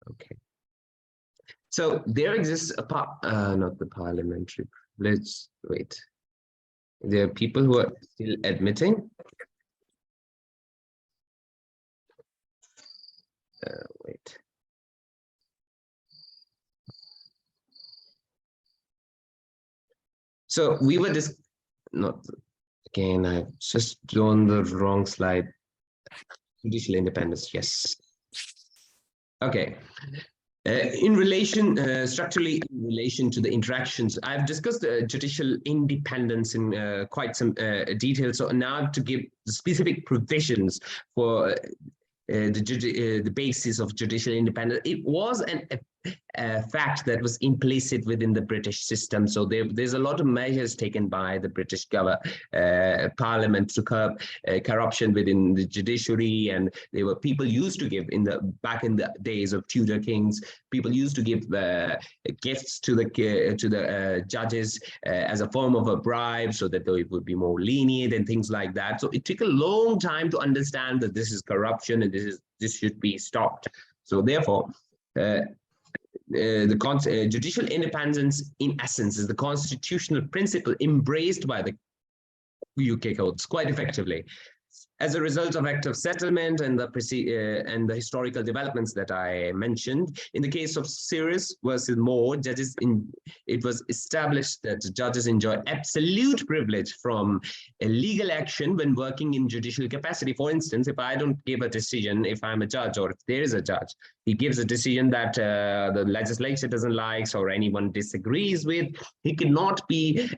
Okay. So there exists a not the parliamentary privilege. Wait. There are people who are still admitting. Wait. So we were just not again. I've just drawn the wrong slide. Judicial independence. Yes. Okay. In relation, structurally in relation to the interactions, I've discussed judicial independence in quite some detail. So now to give the specific provisions for the basis of judicial independence, it was a fact that was implicit within the British system. So there's a lot of measures taken by the British Parliament to curb corruption within the judiciary, and there were people used to give back in the days of Tudor kings. People used to give gifts to the judges as a form of a bribe, so that they would be more lenient and things like that. So it took a long time to understand that this is corruption and this should be stopped. So therefore, judicial independence, in essence, is the constitutional principle embraced by the UK courts quite effectively. As a result of Act of Settlement and the historical developments that I mentioned, in the case of Cyrus versus Moore, it was established that judges enjoy absolute privilege from a legal action when working in judicial capacity. For instance, if I don't give a decision, if I'm a judge or if there is a judge, he gives a decision that the legislature doesn't like or anyone disagrees with, he cannot be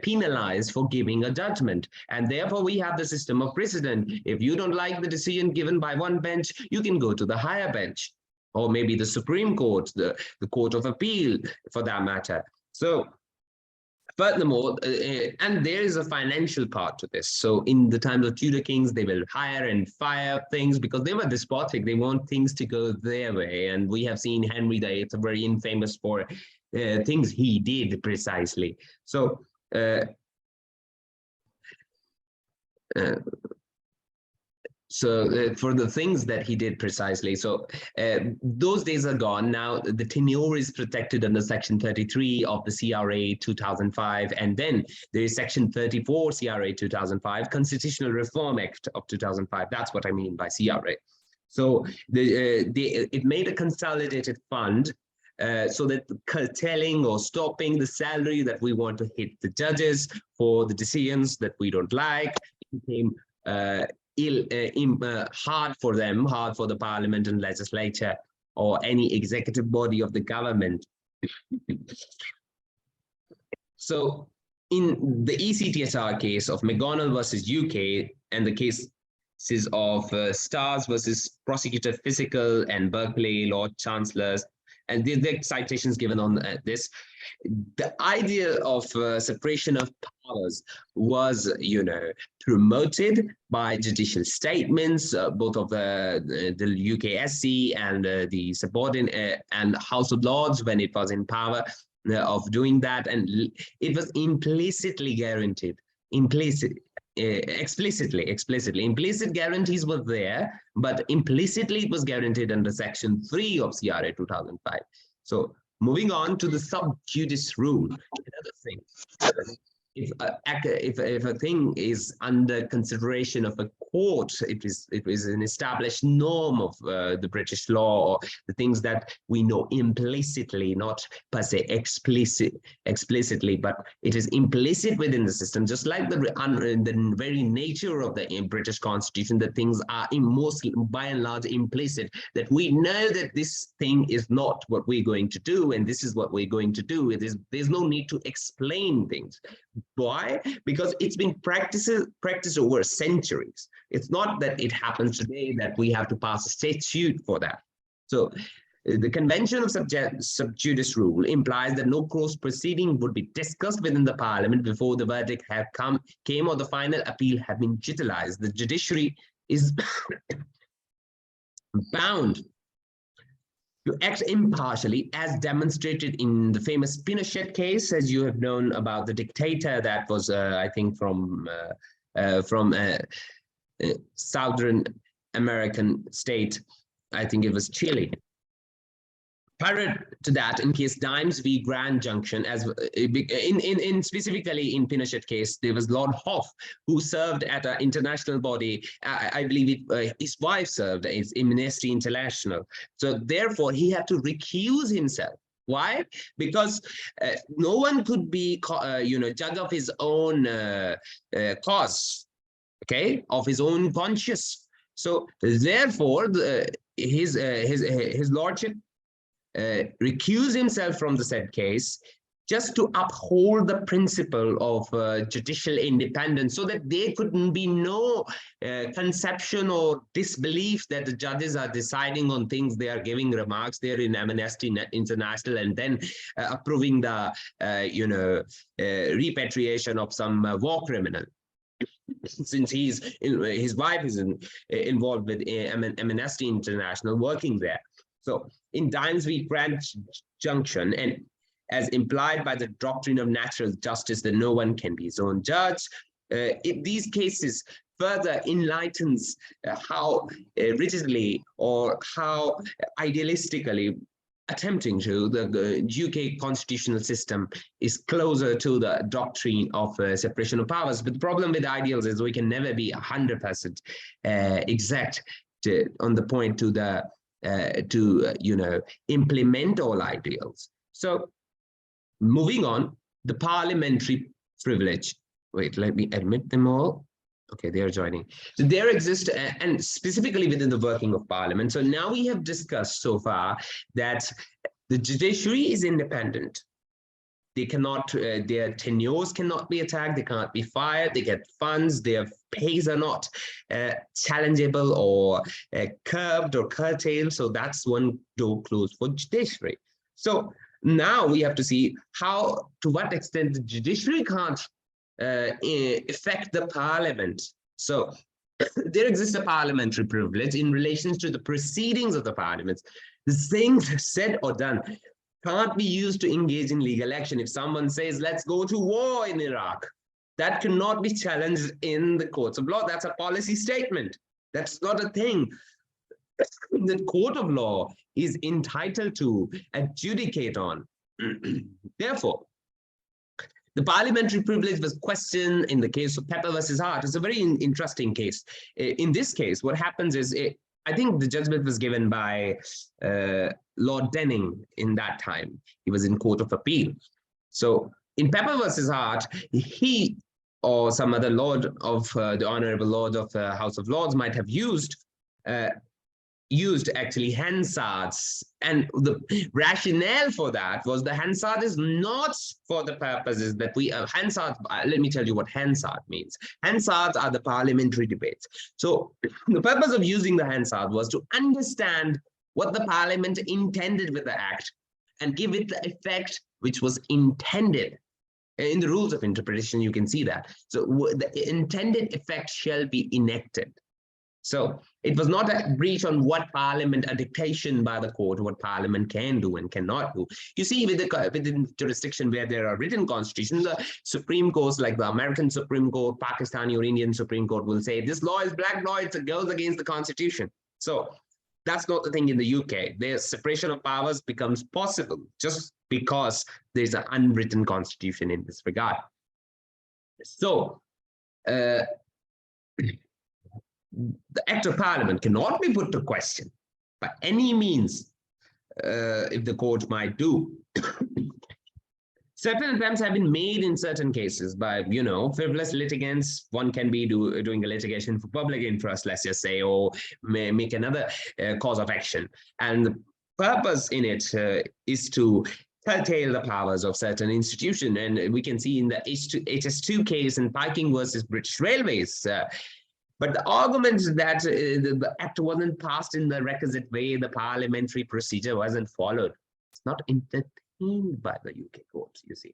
penalized for giving a judgment. And therefore, we have the system of precedent. If you don't like the decision given by one bench, you can go to the higher bench, or maybe the Supreme Court, the Court of Appeal, for that matter. So furthermore, and there is a financial part to this. So in the times of Tudor kings, they will hire and fire things because they were despotic. They want things to go their way. And we have seen Henry VIII very infamous for things he did precisely. So for the things that he did precisely. So those days are gone. Now the tenure is protected under Section 33 of the CRA 2005. And then there is Section 34 CRA 2005, Constitutional Reform Act of 2005. That's what I mean by CRA. So it made a consolidated fund so that curtailing or stopping the salary that we want to hit the judges for the decisions that we don't like became hard for them, hard for the parliament and legislature or any executive body of the government. So in the ECTSR case of McGonnell versus UK and the cases of Stars versus Prosecutor Physical and Berkeley Lord Chancellors, and the citations given on this, the idea of separation of powers was, promoted by judicial statements, both of the UKSC and the subordinate and House of Lords when it was in power of doing that, and it was implicitly guaranteed, explicitly. Implicit guarantees were there, but implicitly it was guaranteed under Section 3 of CRA 2005. So moving on to the sub judice rule, another thing. If a thing is under consideration of a court, it is an established norm of the British law, or the things that we know implicitly, not per se explicitly, but it is implicit within the system, just like the very nature of the British Constitution, that things are by and large implicit, that we know that this thing is not what we're going to do, and this is what we're going to do. There's no need to explain things. Why? Because it's been practiced over centuries. It's not that it happens today that we have to pass a statute for that. So the convention of sub judice rule implies that no cross proceeding would be discussed within the parliament before the verdict came or the final appeal had been utilized. The judiciary is bound to act impartially, as demonstrated in the famous Pinochet case, as you have known about the dictator that was, I think, from Southern American state. I think it was Chile. Prior to that, in case Dimes v. Grand Junction, as in specifically in Pinochet case, there was Lord Hoff, who served at an international body. I believe his wife served as Amnesty International. So therefore, he had to recuse himself. Why? Because no one could be, judge of his own cause, okay, of his own conscience. So therefore, his lordship recuse himself from the said case just to uphold the principle of judicial independence, so that there couldn't be no conception or disbelief that the judges are deciding on things. They are giving remarks there in Amnesty International and then approving the repatriation of some war criminal, since his wife is involved with Amnesty International working there. So in Dimes v. Grand Junction, and as implied by the doctrine of natural justice that no one can be his own judge, these cases further enlightens how rigidly or how idealistically attempting to the UK constitutional system is closer to the doctrine of separation of powers. But the problem with ideals is we can never be 100% exact on the point to the implement all ideals. So moving on, the parliamentary privilege. Wait, let me admit them all. Okay, they are joining. So there exists, and specifically within the working of parliament. So now we have discussed so far that the judiciary is independent. They cannot, their tenures cannot be attacked, they cannot be fired, they get funds, their pays are not challengeable or curbed or curtailed. So that's one door closed for judiciary. So now we have to see how, to what extent the judiciary can't affect the parliament. So there exists a parliamentary privilege in relation to the proceedings of the parliament. The things said or done can't be used to engage in legal action. If someone says, let's go to war in Iraq, that cannot be challenged in the courts of law. That's a policy statement. That's not a thing the court of law is entitled to adjudicate on. Therefore, the parliamentary privilege was questioned in the case of Pepper versus Hart. It's a very interesting case. In this case, what happens is, I think the judgment was given by Lord Denning in that time. He was in Court of Appeal. So in Pepper versus Hart, he or some other lord of the Honorable Lord of the House of Lords might have used actually Hansard's, and the rationale for that was the Hansard is not for the purposes that we Hansard. Let me tell you what Hansard means. Hansards are the parliamentary debates. So the purpose of using the Hansard was to understand what the parliament intended with the act and give it the effect which was intended. In the rules of interpretation, you can see that. So the intended effect shall be enacted. So it was not a breach on what parliament, a dictation by the court, what parliament can do and cannot do. You see, within jurisdiction where there are written constitutions, the Supreme Courts, like the American Supreme Court, Pakistani or Indian Supreme Court, will say, this law is black law, it goes against the Constitution. So that's not the thing in the UK. Their separation of powers becomes possible just because there's an unwritten constitution in this regard. So, the Act of Parliament cannot be put to question by any means if the court might do. Certain attempts have been made in certain cases by, frivolous litigants. One can be doing a litigation for public interest, let's just say, or make another cause of action. And the purpose in it is to curtail the powers of certain institutions. And we can see in the HS2 case in Piking versus British Railways, but the argument that the act wasn't passed in the requisite way, the parliamentary procedure wasn't followed, it's not entertained by the UK court, you see.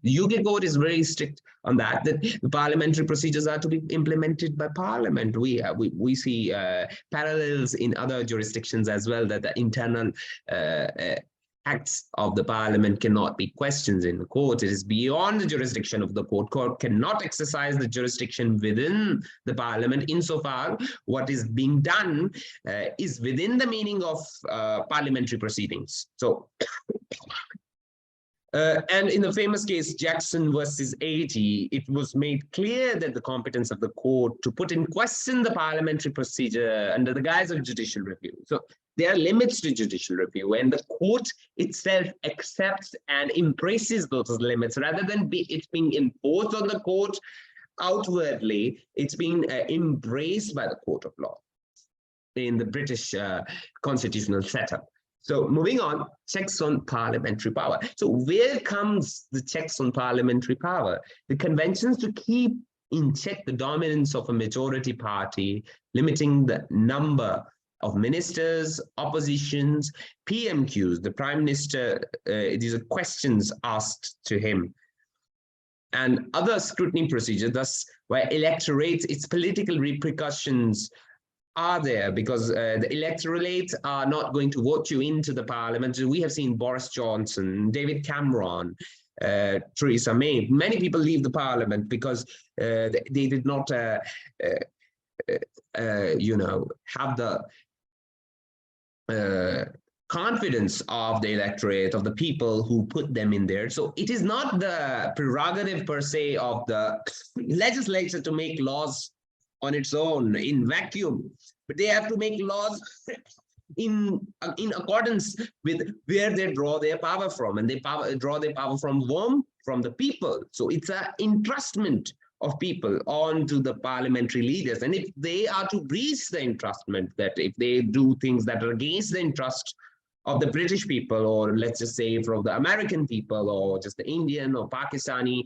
The UK court is very strict on that the parliamentary procedures are to be implemented by parliament. We see parallels in other jurisdictions as well, that the internal acts of the parliament cannot be questioned in the court. It is beyond the jurisdiction of the court. Court cannot exercise the jurisdiction within the parliament insofar what is being done is within the meaning of parliamentary proceedings. So, and in the famous case Jackson versus AG, it was made clear that the competence of the court to put in question the parliamentary procedure under the guise of judicial review. So there are limits to judicial review, and the court itself accepts and embraces those limits rather than it's being imposed on the court outwardly. It's being embraced by the court of law in the British constitutional setup. So moving on, checks on parliamentary power. So where comes the checks on parliamentary power? The conventions to keep in check the dominance of a majority party, limiting the number of ministers, oppositions, PMQs, the Prime Minister, these are questions asked to him, and other scrutiny procedures, thus where electorates, its political repercussions are there, because the electorates are not going to vote you into the parliament. We have seen Boris Johnson, David Cameron, Theresa May. Many people leave the parliament because they did not, you know, have the confidence of the electorate, of the people who put them in there. So it is not the prerogative per se of the legislature to make laws on its own in vacuum, but they have to make laws in accordance with where they draw their power from, and they draw their power from whom? From the people. So it's an entrustment of people onto the parliamentary leaders, and if they are to breach the entrustment, that if they do things that are against the interest of the British people, or let's just say from the American people, or just the Indian or Pakistani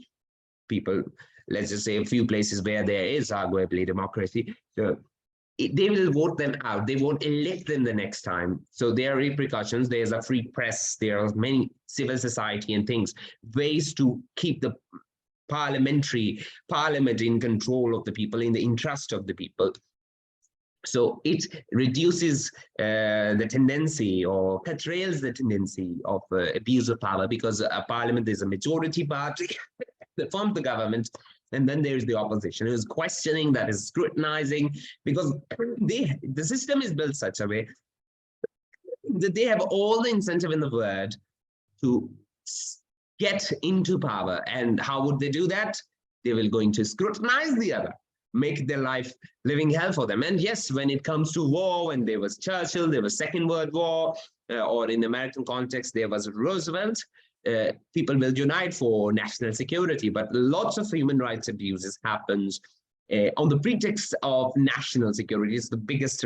people, let's just say a few places where there is arguably democracy, so they will vote them out. They won't elect them the next time. So there are repercussions. There's a free press. There are many civil society and things, ways to keep the parliament in control of the people, in the interest of the people. So it reduces the tendency, or curtails the tendency of abuse of power, because a parliament is a majority party that forms the government, and then there's the opposition who is questioning, that is scrutinizing, because the system is built such a way that they have all the incentive in the world to get into power. And how would they do that? They will going to scrutinize the other, make their life living hell for them. And yes, when it comes to war, when there was Churchill, there was Second World War, or in the American context, there was Roosevelt, people will unite for national security, but lots of human rights abuses happens on the pretext of national security. It's the biggest,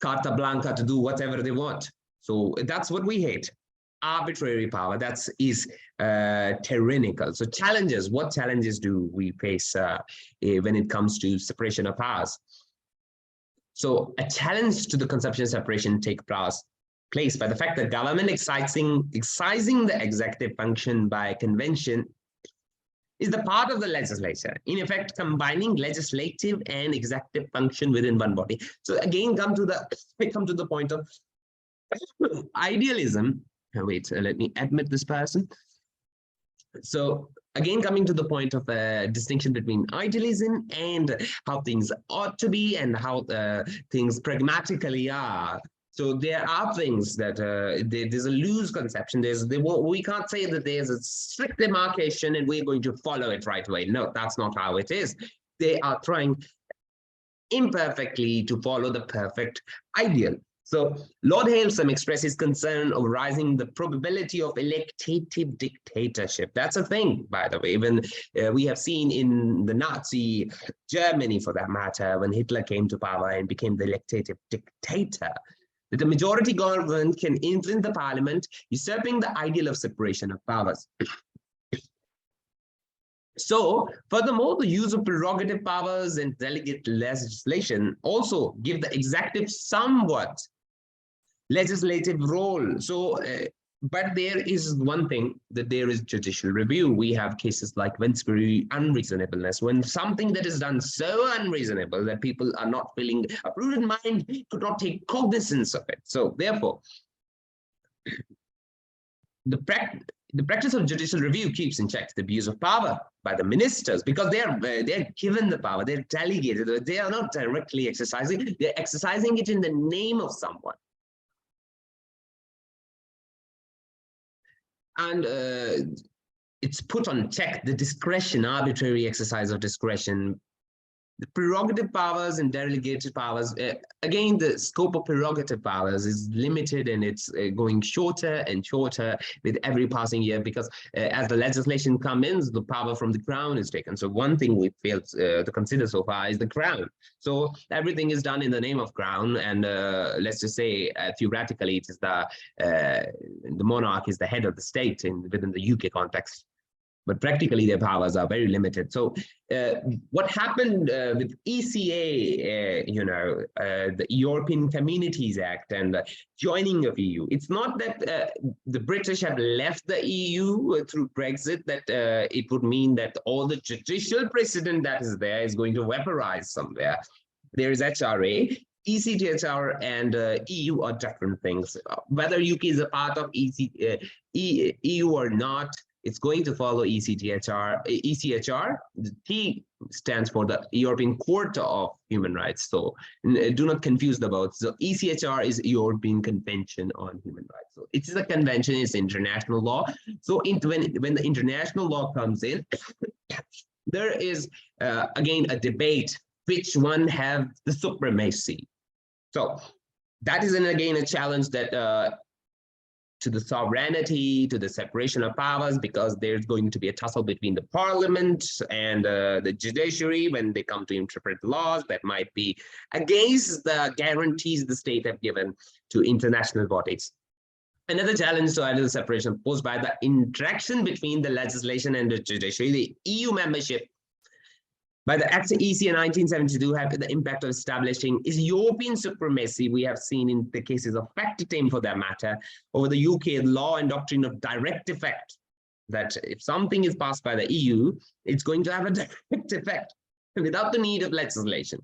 carta blanca to do whatever they want. So that's what we hate. Arbitrary power, that is tyrannical. So challenges, what challenges do we face when it comes to separation of powers? So a challenge to the conception of separation takes place by the fact that government excising the executive function by convention is the part of the legislature, in effect combining legislative and executive function within one body. So again, come to the point of idealism. Wait, let me admit this person. So again, coming to the point of a distinction between idealism and how things ought to be and how things pragmatically are. So there are things that there's a loose conception. We can't say that there's a strict demarcation and we're going to follow it right away. No, that's not how it is. They are trying imperfectly to follow the perfect ideal. So Lord Hailsham expresses concern of rising the probability of electative dictatorship. That's a thing, by the way. Even we have seen in the Nazi Germany, for that matter, when Hitler came to power and became the electative dictator, that the majority government can influence the parliament, usurping the ideal of separation of powers. So, furthermore, the use of prerogative powers and delegate legislation also give the executive somewhat legislative role. So But there is one thing, that there is judicial review. We have cases like Vensbury unreasonableness, when something that is done so unreasonable that people are not feeling, a prudent mind could not take cognizance of it. So therefore, the practice of judicial review keeps in check the abuse of power by the ministers, because they're given the power, they're delegated, they are not directly exercising, they're exercising it in the name of someone. And it's put on check the discretion, arbitrary exercise of discretion, the prerogative powers and delegated powers. Again, the scope of prerogative powers is limited, and it's going shorter and shorter with every passing year, because as the legislation comes in, the power from the crown is taken. So one thing we failed to consider so far is the crown. So everything is done in the name of crown, and let's just say theoretically it is the monarch is the head of the state within the UK context. But practically their powers are very limited. So what happened with ECA, the European Communities Act and the joining of EU, it's not that the British have left the EU through Brexit, that it would mean that all the judicial precedent that is there is going to vaporize somewhere. There is HRA, ECTHR and EU are different things. Whether UK is a part of EU or not, it's going to follow ECHR. The T stands for the European Court of Human Rights. So do not confuse the both. So ECHR is European Convention on Human Rights. So it's a convention, it's international law. So when the international law comes in, there is again a debate which one have the supremacy. So that is again a challenge that to the sovereignty, to the separation of powers, because there's going to be a tussle between the parliament and the judiciary when they come to interpret laws that might be against the guarantees the state have given to international bodies. Another challenge to the separation posed by the interaction between the legislation and the judiciary, the EU membership by the Act EC 1972 have the impact of establishing is European supremacy. We have seen in the cases of Factitim, for that matter, over the UK law and doctrine of direct effect, that if something is passed by the EU, it's going to have a direct effect without the need of legislation.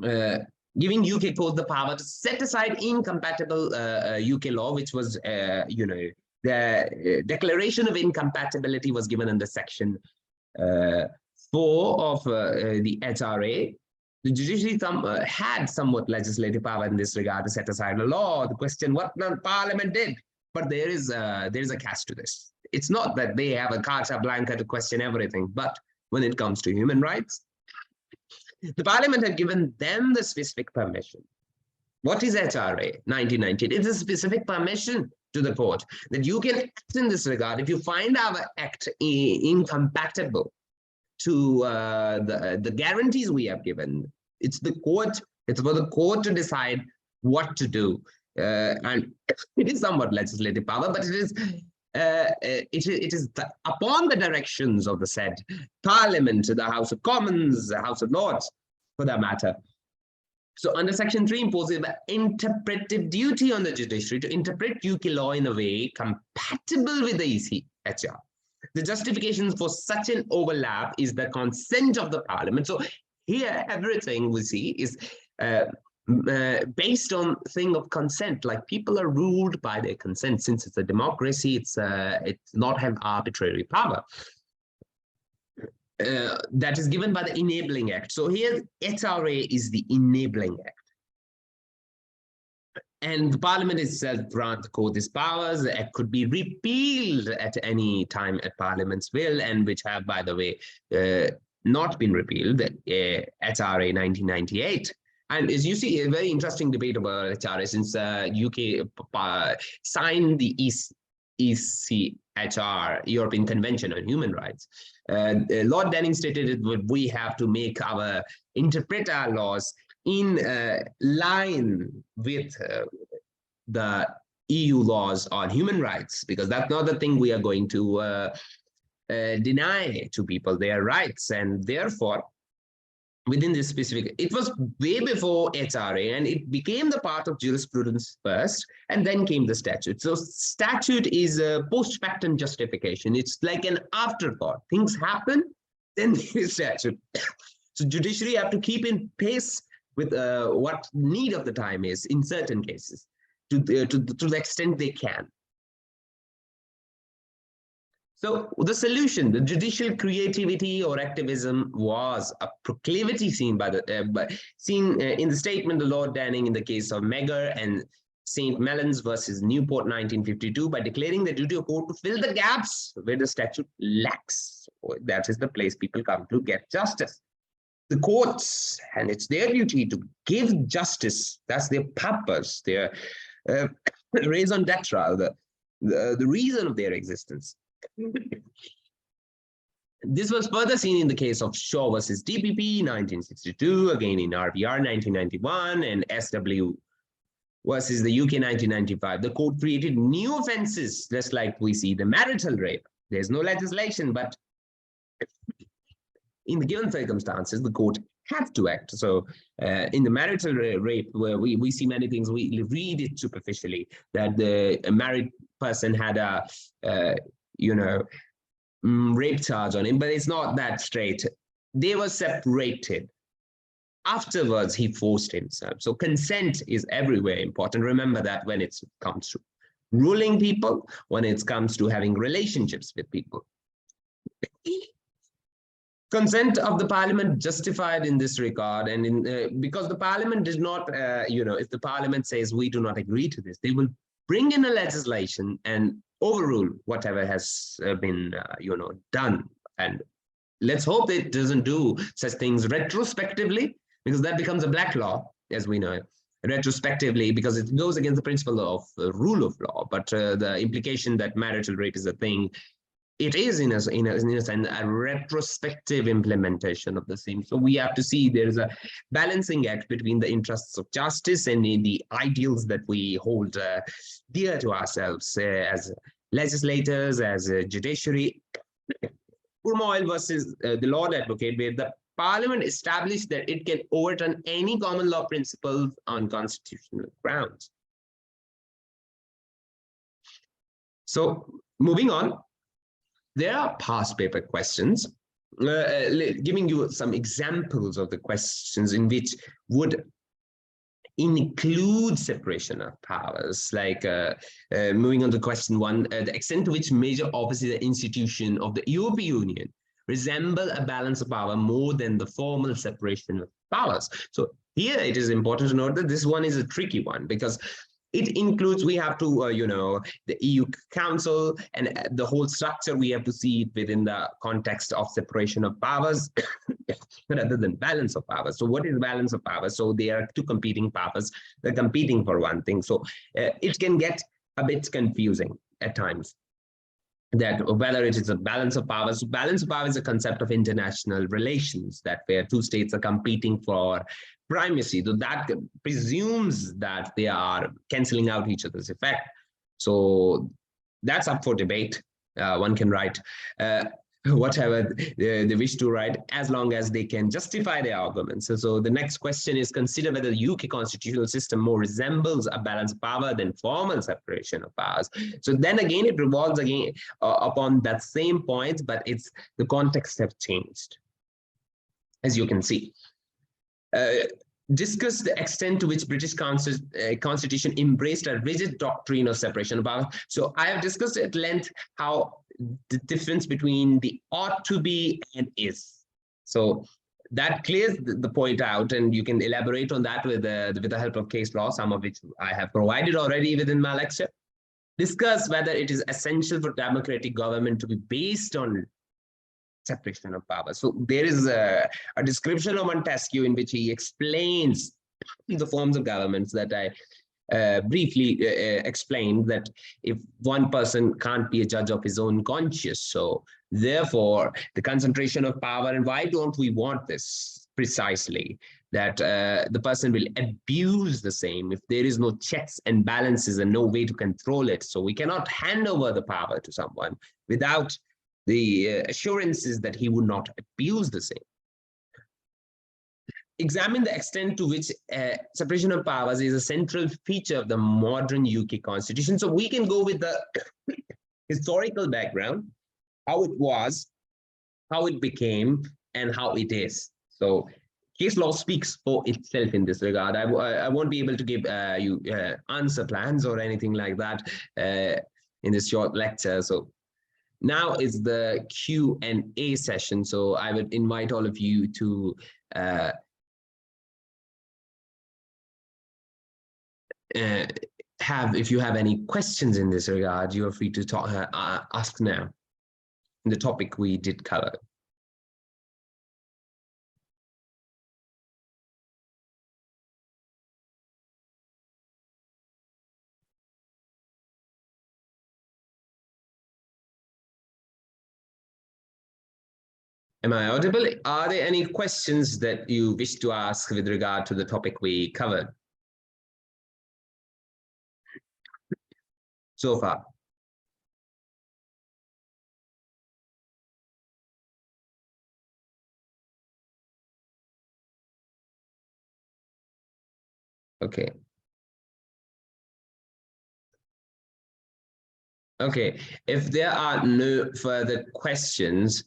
Giving UK court the power to set aside incompatible UK law, which was, the declaration of incompatibility was given under section 4 of the HRA. The judiciary had somewhat legislative power in this regard to set aside a law. The question what the parliament did, but there is a catch to this. It's not that they have a carta blanca to question everything, but when it comes to human rights, the parliament had given them the specific permission. What is HRA 1990? It's a specific permission to the court that you can act in this regard if you find our act incompatible to the guarantees we have given. It's the court, it's for the court to decide what to do. And it is somewhat legislative power, but it is upon the directions of the said Parliament, the House of Commons, the House of Lords, for that matter. So under Section 3 imposes the interpretive duty on the judiciary to interpret UK law in a way compatible with the ECHR. The justification for such an overlap is the consent of the parliament. So here, everything we see is based on thing of consent, like people are ruled by their consent. Since it's a democracy, it's not have arbitrary power. That is given by the Enabling Act. So here, HRA is the Enabling Act. And the parliament itself grants the court these powers. The act could be repealed at any time at parliament's will, and which have, by the way, not been repealed, HRA 1998. And as you see, a very interesting debate about HRA since UK signed the ECHR, European Convention on Human Rights. Lord Denning stated that we have to interpret our laws in line with the EU laws on human rights, because that's not the thing we are going to deny to people their rights. And therefore, within this specific, it was way before HRA, and it became the part of jurisprudence first, and then came the statute. So statute is a post factum justification. It's like an afterthought. Things happen, then the statute. So judiciary have to keep in pace with what need of the time is in certain cases, to the extent they can. So the solution, the judicial creativity or activism, was a proclivity seen by the in the statement of Lord Danning in the case of Megger and St. Mellons versus Newport 1952 by declaring the duty of court to fill the gaps where the statute lacks. So that is the place people come to get justice. The courts, and it's their duty to give justice. That's their purpose, their raison d'etre, the reason of their existence. This was further seen in the case of Shaw versus DPP 1962, again in RBR 1991, and SW versus the UK 1995. The court created new offenses, just like we see the marital rape. There's no legislation, but in the given circumstances, the court have to act. So in the marital rape, where we see many things, we read it superficially, that the married person had a rape charge on him, but it's not that straight. They were separated. Afterwards, he forced himself. So consent is everywhere important. Remember that when it comes to ruling people, when it comes to having relationships with people. Consent of the parliament justified in this regard, and because the parliament did not, if the parliament says we do not agree to this, they will bring in a legislation and overrule whatever has been, done. And let's hope it doesn't do such things retrospectively, because that becomes a black law, as we know, retrospectively, because it goes against the principle of rule of law. But the implication that marital rape is a thing, it is in a sense a retrospective implementation of the same. So we have to see there is a balancing act between the interests of justice and the ideals that we hold dear to ourselves as legislators, as a judiciary. Purmoil versus the Lord Advocate, where the Parliament established that it can overturn any common law principles on constitutional grounds. So moving on, there are past paper questions, giving you some examples of the questions in which would include separation of powers, like moving on to question 1, the extent to which major offices and institutions of the European Union resemble a balance of power more than the formal separation of powers. So here it is important to note that this one is a tricky one, because it includes, we have to, the EU Council and the whole structure, we have to see it within the context of separation of powers rather than balance of powers. So what is balance of powers? So there are two competing powers. They're competing for one thing. So it can get a bit confusing at times, that whether it is a balance of powers. So balance of power is a concept of international relations, that where two states are competing for primacy. So that presumes that they are cancelling out each other's effect. So that's up for debate. One can write whatever they wish to write, as long as they can justify their arguments. So the next question is, consider whether the UK constitutional system more resembles a balance of power than formal separation of powers. So then again, it revolves again upon that same point, but it's the context have changed, as you can see. Discuss the extent to which British Constitution embraced a rigid doctrine of separation of powers. So I have discussed at length how the difference between the ought to be and is. So that clears the point out, and you can elaborate on that with the help of case law, some of which I have provided already within my lecture. Discuss whether it is essential for democratic government to be based on separation of powers. So there is a description of Montesquieu in which he explains the forms of governments that I briefly explained, that if one person can't be a judge of his own conscience, so therefore the concentration of power, and why don't we want this precisely, that the person will abuse the same if there is no checks and balances and no way to control it. So we cannot hand over the power to someone without the assurances that he would not abuse the same. examine the extent to which separation of powers is a central feature of the modern UK constitution. So we can go with the historical background, how it was, how it became, and how it is. So case law speaks for itself in this regard. I won't be able to give you answer plans or anything like that in this short lecture. So now is the Q&A session. So I would invite all of you to if you have any questions in this regard, you are free to talk, ask now in the topic we did cover. Am I audible? Are there any questions that you wish to ask with regard to the topic we covered so far? Okay. Okay. If there are no further questions,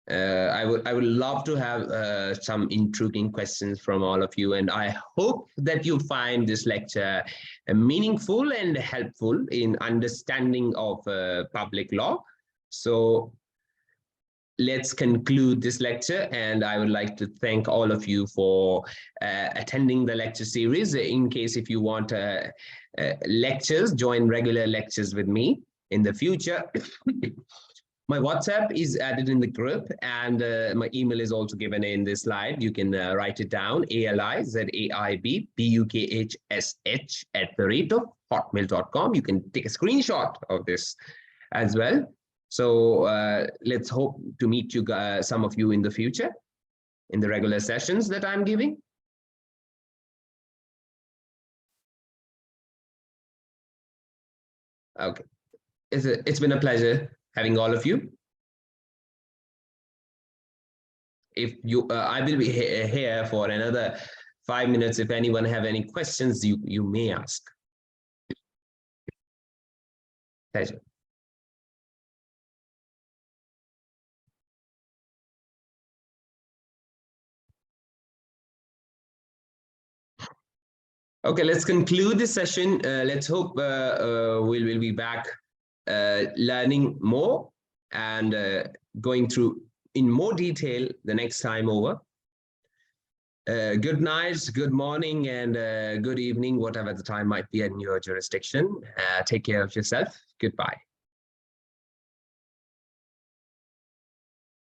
I would love to have some intriguing questions from all of you, and I hope that you find this lecture meaningful and helpful in understanding of public law. So let's conclude this lecture, and I would like to thank all of you for attending the lecture series. In case if you want lectures, join regular lectures with me in the future. My WhatsApp is added in the group, and my email is also given in this slide. You can write it down, alizaibbukhsh@hotmail.com. You can take a screenshot of this as well. So let's hope to meet you guys, some of you in the future, in the regular sessions that I'm giving. Okay, it's been a pleasure having all of you. If you, I will be here for another 5 minutes. If anyone have any questions, you may ask. Pleasure. Okay, let's conclude this session. Let's hope we'll be back learning more and going through in more detail the next time over. Good night, good morning, and good evening, whatever the time might be in your jurisdiction. Take care of yourself. Goodbye.